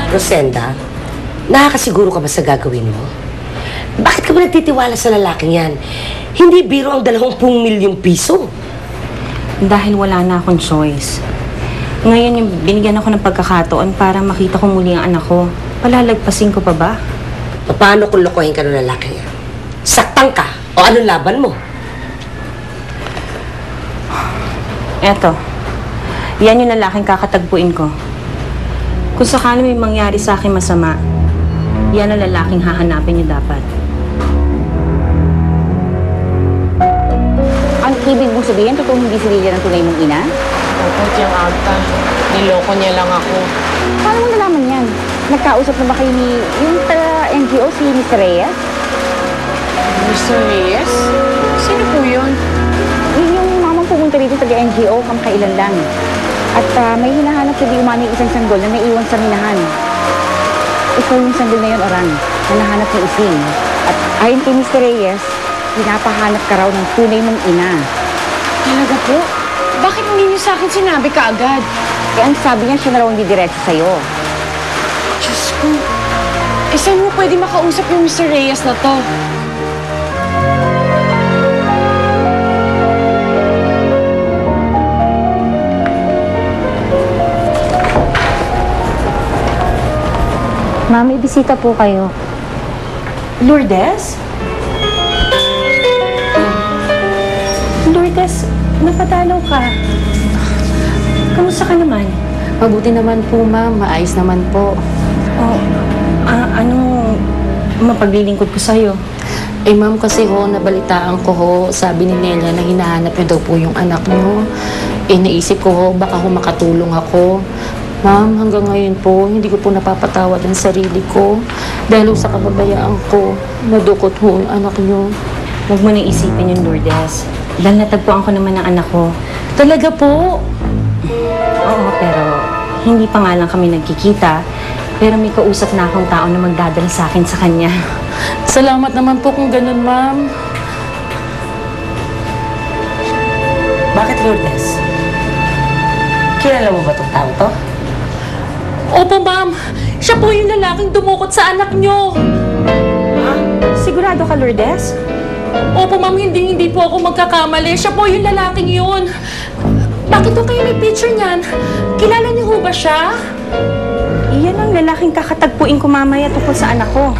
Rosenda, nakakasiguro ka ba sa gagawin mo? Bakit ka ba nagtitiwala sa lalaking yan? Hindi biro ang 20 milyong piso. Dahil wala na akong choice. Ngayon yung binigyan ako ng pagkakataon para makita ko muli ang anak ko. Palalagpasin ko pa ba? Paano kung lokohin ka ng lalaki yan? Saktan ka o anong laban mo? Eto, yan yung lalaking kakatagpuin ko. Kung sakali may mangyari sa akin masama, yan ang lalaking hahanapin niyo dapat. Ang ibig mong sabihin, totoo hindi si Lilia ng tunay mong ina? Opo, Tiyang Agta. Niloko niya lang ako. Paano mo nalaman yan? Nagkausap na ba kayo ni yung NGO, si Mr. Reyes? Mr. Reyes? Sino po yun? Yun yung mamang pumunta rito sa NGO kamakailan lang. At may hinahanap siya di umano yung isang sanggol na naiwan sa minahan. Ikaw yung sanggol na yun, Orang, na nahanap ng ising. At ayon kay Mr. Reyes, pinapahanap ka raw ng tunay mong ina. Talaga po? Bakit hindi niyo sa akin sinabi kaagad? Kaya ang sabi niya, siya na raw hindi diretso sa'yo. Diyos ko. Saan mo pwede makausap yung Mr. Reyes na to? Ma'am, may bisita po kayo. Lourdes? Lourdes, napadalaw ka. Kamusta ka naman? Mabuti naman po, ma'am. Maayos naman po. Oh, anong mapaglilingkod ko sa'yo? Eh, ma'am, kasi nabalitaan ko sabi ni Nelia na hinahanap niyo daw po yung anak niyo. Eh, naisip ko baka makatulong ako. Ma'am, hanggang ngayon po, hindi ko po napapatawad ang sarili ko. Dahil sa kababayaan ko, nadukot yung anak niyo. Huwag mo nang isipin yun, Lourdes. Dahil natagpuan ko naman ang anak ko. Talaga po? Oo, pero hindi pa nga lang kami nagkikita. Pero may kausap na akong tao na magdadala sa akin sa kanya. Salamat naman po kung ganun, ma'am. Bakit, Lourdes? Kilala mo ba itong tao to? Opo, ma'am. Siya po yung lalaking dumukot sa anak niyo. Sigurado ka, Lourdes? Opo, ma'am. Hindi po ako magkakamali. Siya po yung lalaking yun. Bakit po kayo may picture niyan? Kilala niyo ho ba siya? Iyan ang lalaking kakatagpuin ko mamaya tungkol sa anak ko.